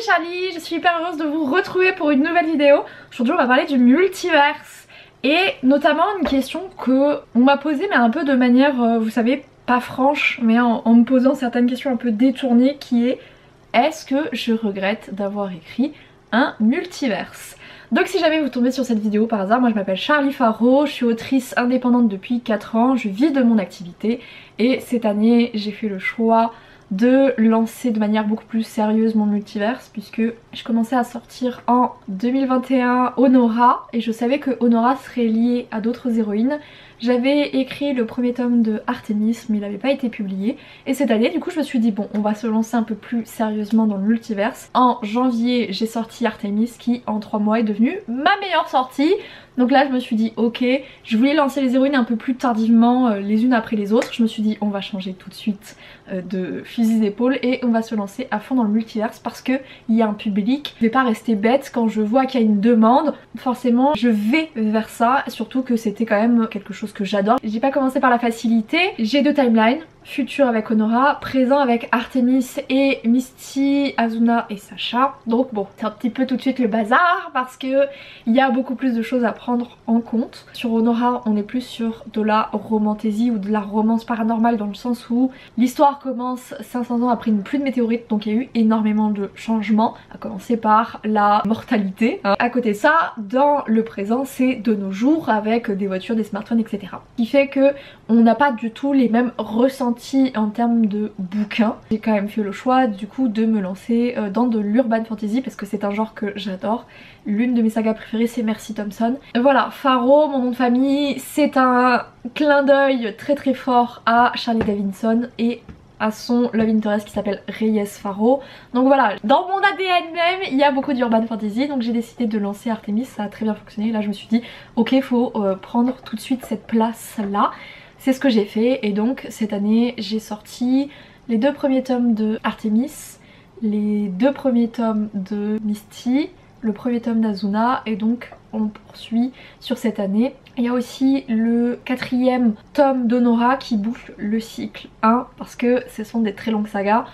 c'est Charlie, je suis hyper heureuse de vous retrouver pour une nouvelle vidéo. Aujourd'hui on va parler du multiverse et notamment une question que on m'a posée mais un peu de manière, vous savez, pas franche, mais en me posant certaines questions un peu détournées, qui est: est-ce que je regrette d'avoir écrit un multiverse? Donc si jamais vous tombez sur cette vidéo par hasard, moi je m'appelle Charlie Faro, je suis autrice indépendante depuis 4 ans, je vis de mon activité et cette année j'ai fait le choix de lancer de manière beaucoup plus sérieuse mon multiverse, puisque je commençais à sortir en 2021 Honora et je savais que Honora serait liée à d'autres héroïnes. J'avais écrit le premier tome de Artemis mais il n'avait pas été publié, et cette année du coup je me suis dit bon, on va se lancer un peu plus sérieusement dans le multiverse. En janvier j'ai sorti Artemis qui en 3 mois est devenue ma meilleure sortie. Donc là je me suis dit ok, je voulais lancer les héroïnes un peu plus tardivement les unes après les autres. Je me suis dit on va changer tout de suite de fusil d'épaule et on va se lancer à fond dans le multiverse parce que il y a un public. Je vais pas rester bête quand je vois qu'il y a une demande, forcément je vais vers ça, surtout que c'était quand même quelque chose que j'adore. J'ai pas commencé par la facilité, j'ai 2 timelines. Futur avec Honora, présent avec Artemis et Misty, Azuna et Sacha. Donc bon, c'est un petit peu tout de suite le bazar parce que il y a beaucoup plus de choses à prendre en compte. Sur Honora, on est plus sur de la romantasy ou de la romance paranormale, dans le sens où l'histoire commence 500 ans après une pluie de météorites, donc il y a eu énormément de changements, à commencer par la mortalité. À côté de ça, dans le présent, c'est de nos jours avec des voitures, des smartphones, etc. Ce qui fait que on n'a pas du tout les mêmes ressentis en termes de bouquins. J'ai quand même fait le choix du coup de me lancer dans de l'urban fantasy parce que c'est un genre que j'adore. L'une de mes sagas préférées c'est Mercy Thompson. Voilà, Faro, mon nom de famille, c'est un clin d'œil très très fort à Charlie Davidson et à son love interest qui s'appelle Reyes Faro. Donc voilà, dans mon ADN même il y a beaucoup d'urban fantasy, donc j'ai décidé de lancer Artemis, ça a très bien fonctionné. Là je me suis dit ok, faut prendre tout de suite cette place là. C'est ce que j'ai fait, et donc cette année j'ai sorti les 2 premiers tomes de Artemis, les 2 premiers tomes de Misty, le premier tome d'Azuna, et donc on poursuit sur cette année. Il y a aussi le 4e tome d'Honora qui boucle le cycle 1 parce que ce sont des très longues sagas.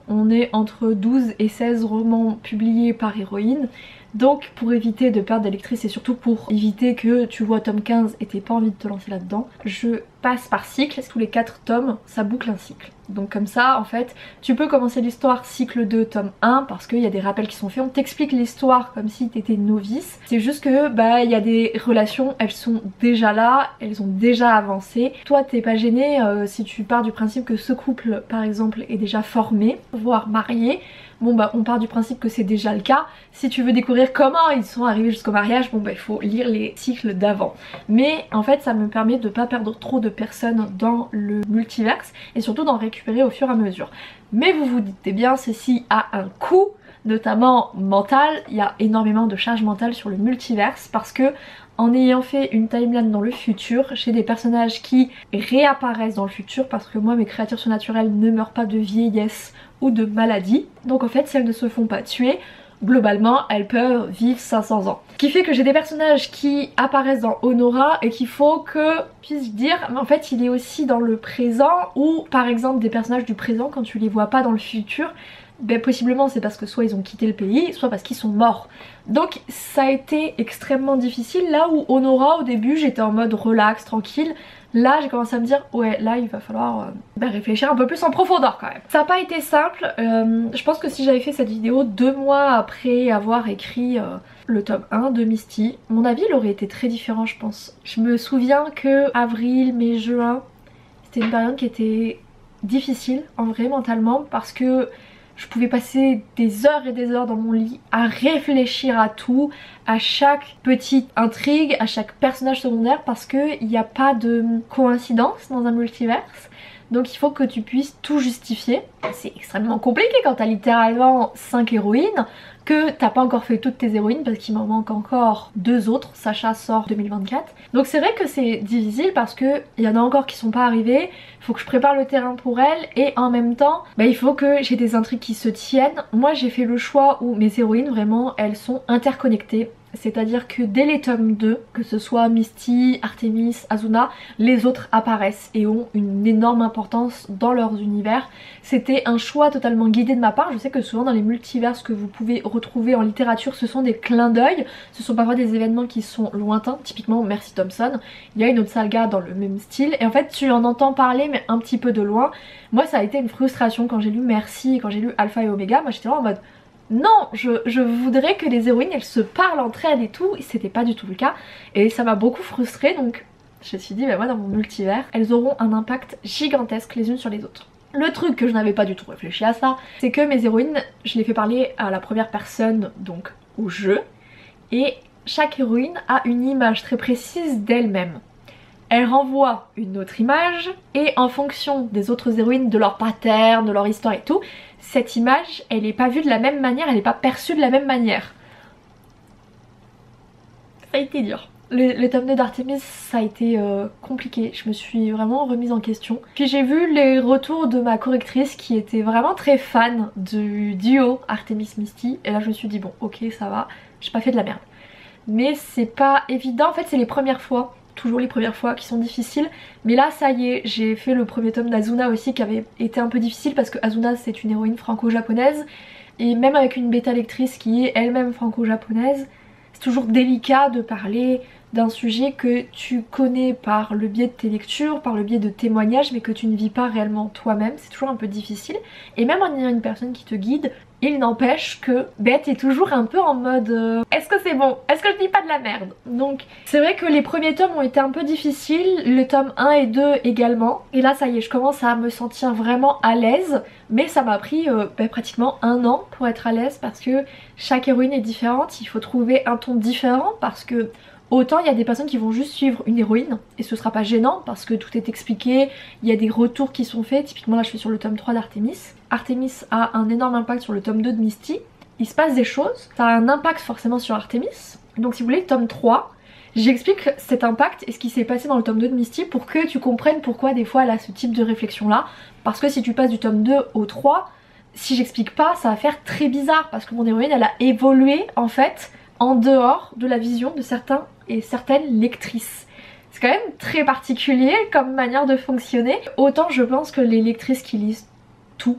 On est entre 12 et 16 romans publiés par héroïne. Donc pour éviter de perdre des lectrices et surtout pour éviter que tu vois tome 15 et t'aies pas envie de te lancer là-dedans, je passe par cycle. Tous les 4 tomes ça boucle un cycle. Donc comme ça en fait tu peux commencer l'histoire cycle 2 tome 1 parce qu'il y a des rappels qui sont faits, on t'explique l'histoire comme si t'étais novice. C'est juste que bah il y a des relations, elles sont déjà là, elles ont déjà avancé. Toi t'es pas gêné si tu pars du principe que ce couple par exemple est déjà formé, voire marié. Bon bah on part du principe que c'est déjà le cas. Si tu veux découvrir comment ils sont arrivés jusqu'au mariage, bon bah il faut lire les cycles d'avant. Mais en fait ça me permet de pas perdre trop de personnes dans le multiverse et surtout d'en récupérer au fur et à mesure. Mais vous vous dites bien, ceci a un coût, notamment mental. Il y a énormément de charge mentale sur le multiverse parce que en ayant fait une timeline dans le futur, j'ai des personnages qui réapparaissent dans le futur parce que moi mes créatures surnaturelles ne meurent pas de vieillesse ou de maladie. Donc en fait si elles ne se font pas tuer, globalement elles peuvent vivre 500 ans. Ce qui fait que j'ai des personnages qui apparaissent dans Honora et qu'il faut que puisse dire mais en fait il est aussi dans le présent, ou par exemple des personnages du présent quand tu les vois pas dans le futur, ben possiblement c'est parce que soit ils ont quitté le pays, soit parce qu'ils sont morts. Donc ça a été extrêmement difficile. Là où Honora au début j'étais en mode relax, tranquille, là j'ai commencé à me dire ouais là il va falloir réfléchir un peu plus en profondeur quand même. Ça n'a pas été simple, je pense que si j'avais fait cette vidéo 2 mois après avoir écrit le tome 1 de Misty, mon avis il aurait été très différent je pense. Je me souviens que avril, mai, juin, c'était une période qui était difficile en vrai mentalement parce que je pouvais passer des heures et des heures dans mon lit à réfléchir à tout, à chaque petite intrigue, à chaque personnage secondaire, parce qu'il n'y a pas de coïncidence dans un multiverse. Donc il faut que tu puisses tout justifier. C'est extrêmement compliqué quand t'as littéralement 5 héroïnes, que t'as pas encore fait toutes tes héroïnes parce qu'il m'en manque encore 2 autres. Sacha sort 2024. Donc c'est vrai que c'est difficile parce que il y en a encore qui sont pas arrivées. Il faut que je prépare le terrain pour elles et en même temps bah, il faut que j'ai des intrigues qui se tiennent. Moi j'ai fait le choix où mes héroïnes vraiment elles sont interconnectées. c'est-à-dire que dès les tomes 2, que ce soit Misty, Artemis, Azuna, les autres apparaissent et ont une énorme importance dans leurs univers. C'était un choix totalement guidé de ma part. Je sais que souvent dans les multiverses que vous pouvez retrouver en littérature, ce sont des clins d'œil, ce sont parfois des événements qui sont lointains, typiquement Mercy Thompson. Il y a une autre saga dans le même style et en fait tu en entends parler mais un petit peu de loin. Moi ça a été une frustration quand j'ai lu Mercy et quand j'ai lu Alpha et Omega. Moi j'étais vraiment en mode non, je voudrais que les héroïnes elles se parlent entre elles et tout, et c'était pas du tout le cas et ça m'a beaucoup frustrée, donc je me suis dit bah moi dans mon multivers elles auront un impact gigantesque les unes sur les autres. Le truc que je n'avais pas du tout réfléchi à ça, c'est que mes héroïnes, je les fais parler à la première personne, donc au jeu, et chaque héroïne a une image très précise d'elle-même. Elle renvoie une autre image et en fonction des autres héroïnes, de leur pattern, de leur histoire et tout, cette image elle n'est pas vue de la même manière, elle n'est pas perçue de la même manière. Ça a été dur. Le tome 2 d'Artemis ça a été compliqué, je me suis vraiment remise en question. Puis j'ai vu les retours de ma correctrice qui était vraiment très fan du duo Artemis-Misty et là je me suis dit bon ok ça va, j'ai pas fait de la merde. Mais c'est pas évident, en fait c'est les premières fois, toujours les premières fois qui sont difficiles, mais là ça y est, j'ai fait le premier tome d'Azuna aussi qui avait été un peu difficile parce que Azuna c'est une héroïne franco-japonaise et même avec une bêta lectrice qui est elle-même franco-japonaise, c'est toujours délicat de parler d'un sujet que tu connais par le biais de tes lectures, par le biais de témoignages mais que tu ne vis pas réellement toi-même, c'est toujours un peu difficile et même en ayant une personne qui te guide, il n'empêche que Beth est toujours un peu en mode est-ce que c'est bon? Est-ce que je dis pas de la merde? Donc c'est vrai que les premiers tomes ont été un peu difficiles, le tome 1 et 2 également. Et là ça y est, je commence à me sentir vraiment à l'aise. Mais ça m'a pris pratiquement 1 an pour être à l'aise parce que chaque héroïne est différente. Il faut trouver un ton différent parce que autant il y a des personnes qui vont juste suivre une héroïne et ce sera pas gênant parce que tout est expliqué, il y a des retours qui sont faits, typiquement là je suis sur le tome 3 d'Artemis. Artemis a un énorme impact sur le tome 2 de Misty, il se passe des choses, ça a un impact forcément sur Artemis, donc si vous voulez tome 3, j'explique cet impact et ce qui s'est passé dans le tome 2 de Misty pour que tu comprennes pourquoi des fois elle a ce type de réflexion là, parce que si tu passes du tome 2 au 3, si j'explique pas ça va faire très bizarre parce que mon héroïne elle a évolué en fait en dehors de la vision de certains et certaines lectrices. C'est quand même très particulier comme manière de fonctionner. Autant je pense que les lectrices qui lisent tout,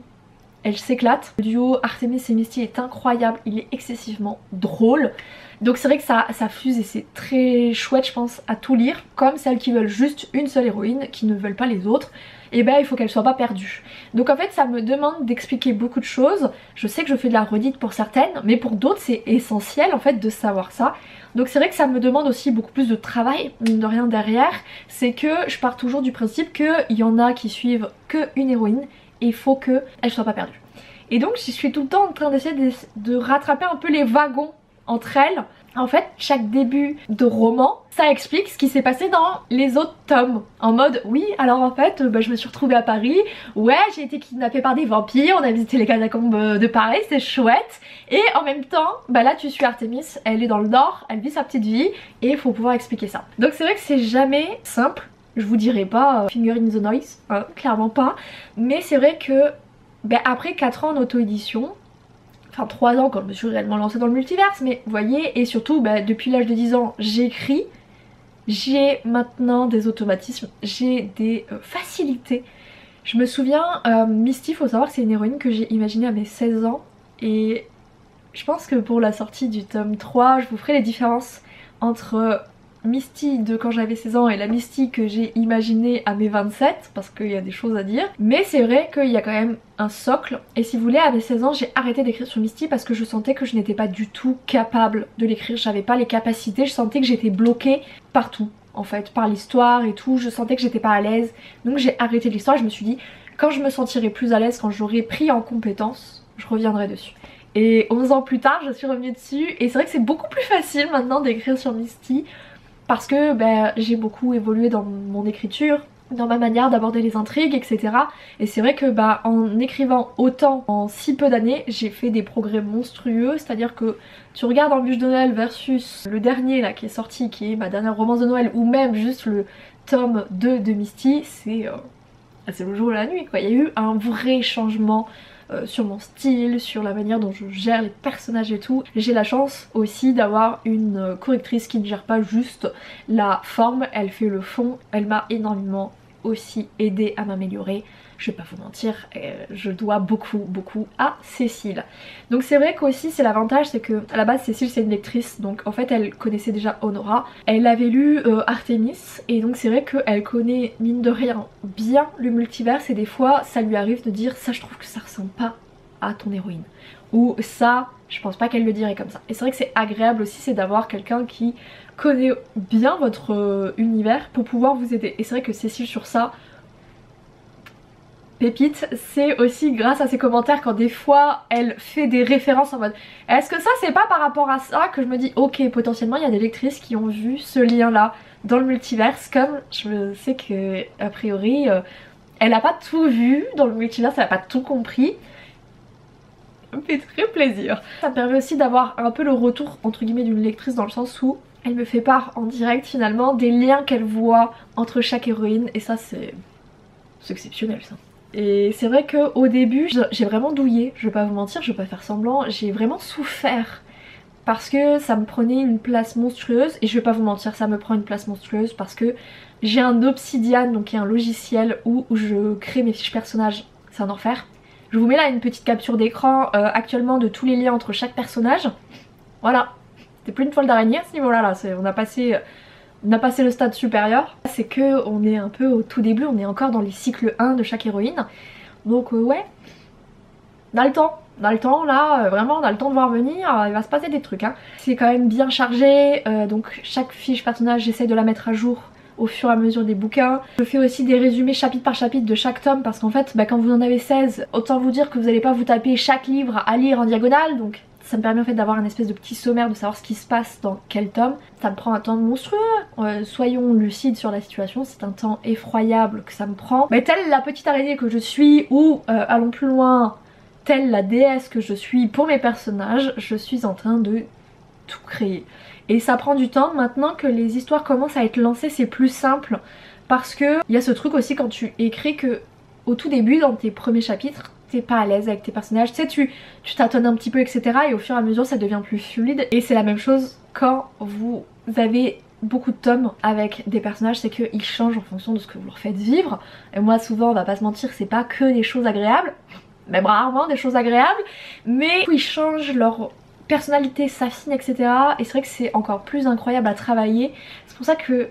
elles s'éclatent. Le duo Artemis et Misty est incroyable, il est excessivement drôle. Donc c'est vrai que ça fuse et c'est très chouette je pense à tout lire. Comme celles qui veulent juste une seule héroïne, qui ne veulent pas les autres, et ben il faut qu'elles soient pas perdues. Donc en fait ça me demande d'expliquer beaucoup de choses. Je sais que je fais de la redite pour certaines, mais pour d'autres c'est essentiel en fait de savoir ça. Donc c'est vrai que ça me demande aussi beaucoup plus de travail, mine de rien derrière. C'est que je pars toujours du principe qu'il y en a qui suivent qu'une héroïne et il faut qu'elle soit pas perdue. Et donc je suis tout le temps en train d'essayer de rattraper un peu les wagons entre elles. En fait chaque début de roman ça explique ce qui s'est passé dans les autres tomes. En mode oui alors en fait je me suis retrouvée à Paris, ouais j'ai été kidnappée par des vampires, on a visité les catacombes de Paris, c'est chouette. Et en même temps là tu suis Artemis, elle est dans le nord, elle vit sa petite vie et il faut pouvoir expliquer ça. Donc c'est vrai que c'est jamais simple, je vous dirai pas finger in the noise, hein, clairement pas. Mais c'est vrai que après 4 ans en auto-édition, enfin 3 ans quand je me suis réellement lancée dans le multiverse, mais vous voyez, et surtout depuis l'âge de 10 ans j'écris, j'ai maintenant des automatismes, j'ai des facilités. Je me souviens, Misty, faut savoir que c'est une héroïne que j'ai imaginée à mes 16 ans et je pense que pour la sortie du tome 3 je vous ferai les différences entre Misty de quand j'avais 16 ans et la Misty que j'ai imaginée à mes 27 parce qu'il y a des choses à dire. Mais c'est vrai qu'il y a quand même un socle et si vous voulez à mes 16 ans j'ai arrêté d'écrire sur Misty parce que je sentais que je n'étais pas du tout capable de l'écrire, j'avais pas les capacités, je sentais que j'étais bloquée partout en fait, par l'histoire et tout, je sentais que j'étais pas à l'aise. Donc j'ai arrêté l'histoire, je me suis dit quand je me sentirai plus à l'aise, quand j'aurai pris en compétence, je reviendrai dessus. Et 11 ans plus tard je suis revenue dessus et c'est vrai que c'est beaucoup plus facile maintenant d'écrire sur Misty parce que j'ai beaucoup évolué dans mon écriture, dans ma manière d'aborder les intrigues, etc. Et c'est vrai que en écrivant autant en si peu d'années, j'ai fait des progrès monstrueux. C'est-à-dire que tu regardes En bûche de Noël versus le dernier là qui est sorti, qui est ma dernière romance de Noël, ou même juste le tome 2 de Misty, c'est le jour et la nuit quoi. Il y a eu un vrai changement sur mon style, sur la manière dont je gère les personnages et tout. J'ai la chance aussi d'avoir une correctrice qui ne gère pas juste la forme, elle fait le fond, elle m'a énormément aussi aidé à m'améliorer. Je vais pas vous mentir, je dois beaucoup à Cécile. Donc c'est vrai qu'aussi c'est l'avantage, c'est que à la base Cécile c'est une lectrice, donc en fait elle connaissait déjà Honora. Elle avait lu Artemis et donc c'est vrai qu'elle connaît mine de rien bien le multiverse et des fois ça lui arrive de dire ça je trouve que ça ressemble pas à ton héroïne. Ou ça, je pense pas qu'elle le dirait comme ça. Et c'est vrai que c'est agréable aussi, c'est d'avoir quelqu'un qui connaît bien votre univers pour pouvoir vous aider. Et c'est vrai que Cécile sur ça, pépite, c'est aussi grâce à ses commentaires quand des fois elle fait des références en mode est-ce que ça c'est pas par rapport à ça que je me dis ok potentiellement il y a des lectrices qui ont vu ce lien là dans le multiverse, comme je sais que a priori elle a pas tout vu dans le multiverse, elle a pas tout compris. Ça me fait très plaisir. Ça me permet aussi d'avoir un peu le retour entre guillemets d'une lectrice dans le sens où elle me fait part en direct finalement des liens qu'elle voit entre chaque héroïne et ça c'est exceptionnel ça. Et c'est vrai qu'au début j'ai vraiment douillé, je vais pas vous mentir, je vais pas faire semblant, j'ai vraiment souffert parce que ça me prenait une place monstrueuse et je vais pas vous mentir, ça me prend une place monstrueuse parce que j'ai un Obsidian, donc qui est un logiciel où je crée mes fiches personnages, c'est un enfer. Je vous mets là une petite capture d'écran actuellement de tous les liens entre chaque personnage. Voilà, c'était plus une toile d'araignée à ce niveau là, on a passé le stade supérieur. C'est que on est un peu au tout début, on est encore dans les cycles 1 de chaque héroïne. Donc ouais, on a le temps là, vraiment on a le temps de voir venir, il va se passer des trucs hein. C'est quand même bien chargé, donc chaque fiche personnage j'essaie de la mettre à jour au fur et à mesure des bouquins. Je fais aussi des résumés chapitre par chapitre de chaque tome parce qu'en fait quand vous en avez 16, autant vous dire que vous n'allez pas vous taper chaque livre à lire en diagonale, donc ça me permet en fait d'avoir un espèce de petit sommaire, de savoir ce qui se passe dans quel tome. Ça me prend un temps monstrueux, soyons lucides sur la situation, c'est un temps effroyable que ça me prend. Mais telle la petite araignée que je suis, ou allons plus loin, telle la déesse que je suis pour mes personnages, je suis en train de tout créer. Et ça prend du temps. Maintenant que les histoires commencent à être lancées, c'est plus simple parce que il y a ce truc aussi quand tu écris que au tout début dans tes premiers chapitres t'es pas à l'aise avec tes personnages, tu sais, tu tâtonnes un petit peu etc, et au fur et à mesure ça devient plus fluide. Et c'est la même chose quand vous avez beaucoup de tomes avec des personnages, c'est qu'ils changent en fonction de ce que vous leur faites vivre. Et moi souvent on va pas se mentir, c'est pas que des choses agréables, même rarement des choses agréables, mais ils changent leur personnalité, s'affine etc. Et c'est vrai que c'est encore plus incroyable à travailler. C'est pour ça que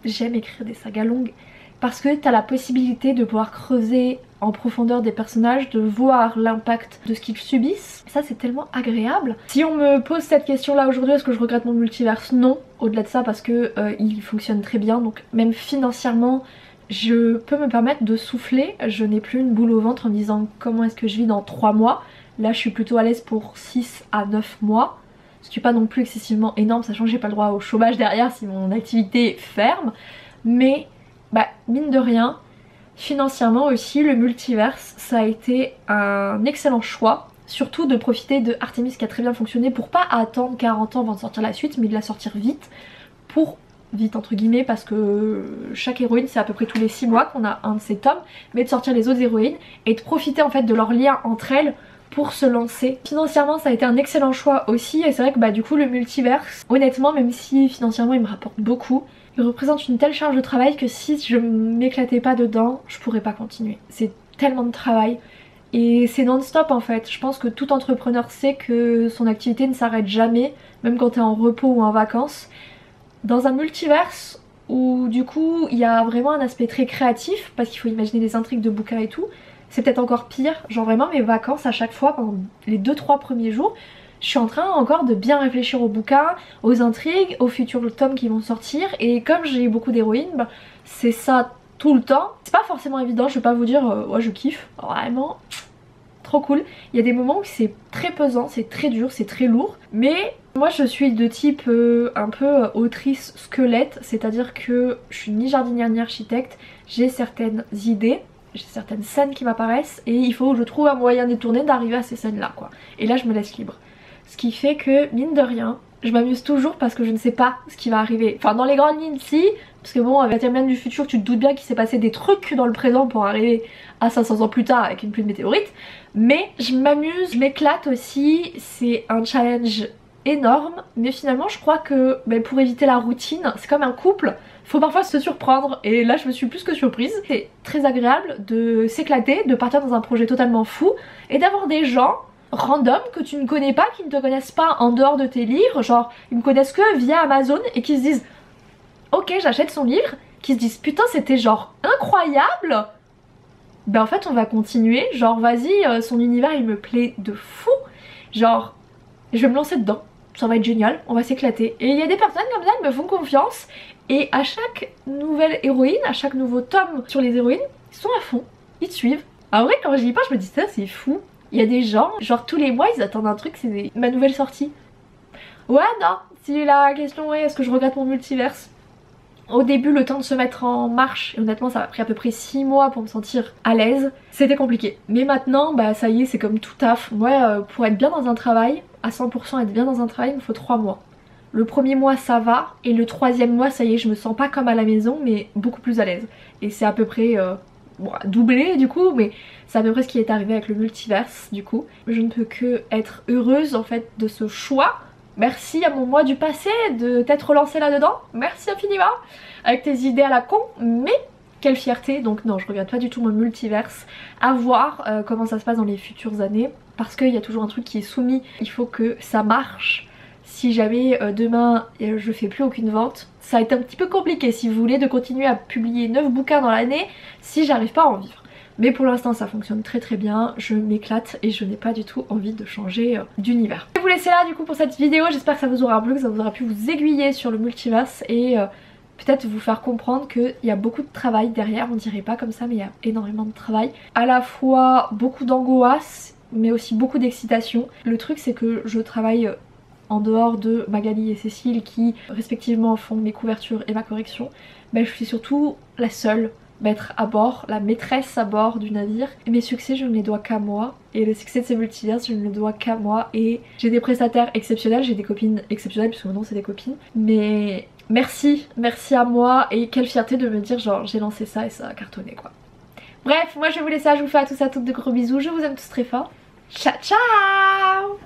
j'aime écrire des sagas longues, parce que t'as la possibilité de pouvoir creuser en profondeur des personnages, de voir l'impact de ce qu'ils subissent. Ça c'est tellement agréable. Si on me pose cette question là aujourd'hui, est-ce que je regrette mon multiverse? Non, au-delà de ça parce que il fonctionne très bien, donc même financièrement je peux me permettre de souffler. Je n'ai plus une boule au ventre en me disant comment est-ce que je vis dans 3 mois. Là je suis plutôt à l'aise pour 6 à 9 mois, ce qui n'est pas non plus excessivement énorme, sachant que j'ai pas le droit au chômage derrière si mon activité ferme. Mais mine de rien, financièrement aussi, le multiverse ça a été un excellent choix. Surtout de profiter de Artemis qui a très bien fonctionné pour pas attendre 40 ans avant de sortir la suite, mais de la sortir vite. Vite entre guillemets, parce que chaque héroïne c'est à peu près tous les 6 mois qu'on a un de ces tomes, mais de sortir les autres héroïnes et de profiter en fait de leur lien entre elles pour se lancer. Financièrement ça a été un excellent choix aussi, et c'est vrai que du coup le multiverse, honnêtement même si financièrement il me rapporte beaucoup, il représente une telle charge de travail que si je m'éclatais pas dedans, je pourrais pas continuer. C'est tellement de travail et c'est non-stop en fait. Je pense que tout entrepreneur sait que son activité ne s'arrête jamais, même quand t'es en repos ou en vacances. Dans un multiverse où du coup il y a vraiment un aspect très créatif, parce qu'il faut imaginer des intrigues de bouquins et tout, c'est peut-être encore pire. Genre vraiment mes vacances à chaque fois, pendant les 2-3 premiers jours, je suis en train encore de bien réfléchir aux bouquins, aux intrigues, aux futurs tomes qui vont sortir. Et comme j'ai beaucoup d'héroïnes, c'est ça tout le temps. C'est pas forcément évident, je vais pas vous dire ouais je kiffe, vraiment trop cool. Il y a des moments où c'est très pesant, c'est très dur, c'est très lourd, mais moi je suis de type un peu autrice squelette, c'est-à-dire que je suis ni jardinière ni architecte, j'ai certaines idées, j'ai certaines scènes qui m'apparaissent et il faut que je trouve un moyen détourné d'arriver à ces scènes là quoi. Et là je me laisse libre. Ce qui fait que mine de rien, je m'amuse toujours parce que je ne sais pas ce qui va arriver. Enfin dans les grandes lignes si, Parce que bon, avec la timeline du futur, tu te doutes bien qu'il s'est passé des trucs dans le présent pour arriver à 500 ans plus tard avec une pluie de météorites. Mais je m'amuse, je m'éclate aussi, c'est un challenge énorme. Mais finalement je crois que pour éviter la routine, c'est comme un couple, faut parfois se surprendre. Et là je me suis plus que surprise. C'est très agréable de s'éclater, de partir dans un projet totalement fou et d'avoir des gens random que tu ne connais pas, qui ne te connaissent pas en dehors de tes livres, genre ils me connaissent que via Amazon et qui se disent ok j'achète son livre, qui se disent putain c'était genre incroyable, en fait on va continuer, genre vas-y son univers il me plaît de fou, genre je vais me lancer dedans, ça va être génial, on va s'éclater. Et il y a des personnes comme ça qui me font confiance et à chaque nouvelle héroïne, à chaque nouveau tome sur les héroïnes, ils sont à fond, ils te suivent. En vrai quand j'y pense je me dis ça c'est fou, il y a des gens, genre tous les mois ils attendent un truc, c'est ma nouvelle sortie. Ouais non, si la question est est-ce que je regrette mon multiverse, au début le temps de se mettre en marche, et honnêtement ça m'a pris à peu près 6 mois pour me sentir à l'aise, c'était compliqué. Mais maintenant ça y est, c'est comme tout taf. Moi pour être bien dans un travail, à 100% être bien dans un travail, il me faut 3 mois. Le premier mois ça va, et le troisième mois ça y est, je me sens pas comme à la maison mais beaucoup plus à l'aise. Et c'est à peu près doublé du coup, mais c'est à peu près ce qui est arrivé avec le multiverse du coup. Je ne peux que être heureuse en fait de ce choix. Merci à mon moi du passé de t'être relancé là-dedans, merci infiniment, avec tes idées à la con, mais quelle fierté. Donc non, je regrette pas du tout mon multiverse, à voir comment ça se passe dans les futures années, parce qu'il y a toujours un truc qui est soumis, il faut que ça marche. Si jamais demain je fais plus aucune vente, ça va être un petit peu compliqué si vous voulez de continuer à publier 9 bouquins dans l'année si j'arrive pas à en vivre. Mais pour l'instant ça fonctionne très très bien, je m'éclate et je n'ai pas du tout envie de changer d'univers. Je vais vous laisser là du coup pour cette vidéo, j'espère que ça vous aura plu, que ça vous aura pu vous aiguiller sur le multiverse et peut-être vous faire comprendre qu'il y a beaucoup de travail derrière, on dirait pas comme ça mais il y a énormément de travail. À la fois beaucoup d'angoisse mais aussi beaucoup d'excitation. Le truc c'est que je travaille en dehors de Magali et Cécile qui respectivement font mes couvertures et ma correction, je suis surtout la seule maître à bord, la maîtresse à bord du navire. Et mes succès je ne les dois qu'à moi, et le succès de ces multiverses je ne le dois qu'à moi, et j'ai des prestataires exceptionnels, j'ai des copines exceptionnelles puisque maintenant c'est des copines, mais merci à moi et quelle fierté de me dire genre j'ai lancé ça et ça a cartonné quoi. Bref, moi je vais vous laisser là, je vous fais à tous de gros bisous, je vous aime tous très fort, ciao ciao.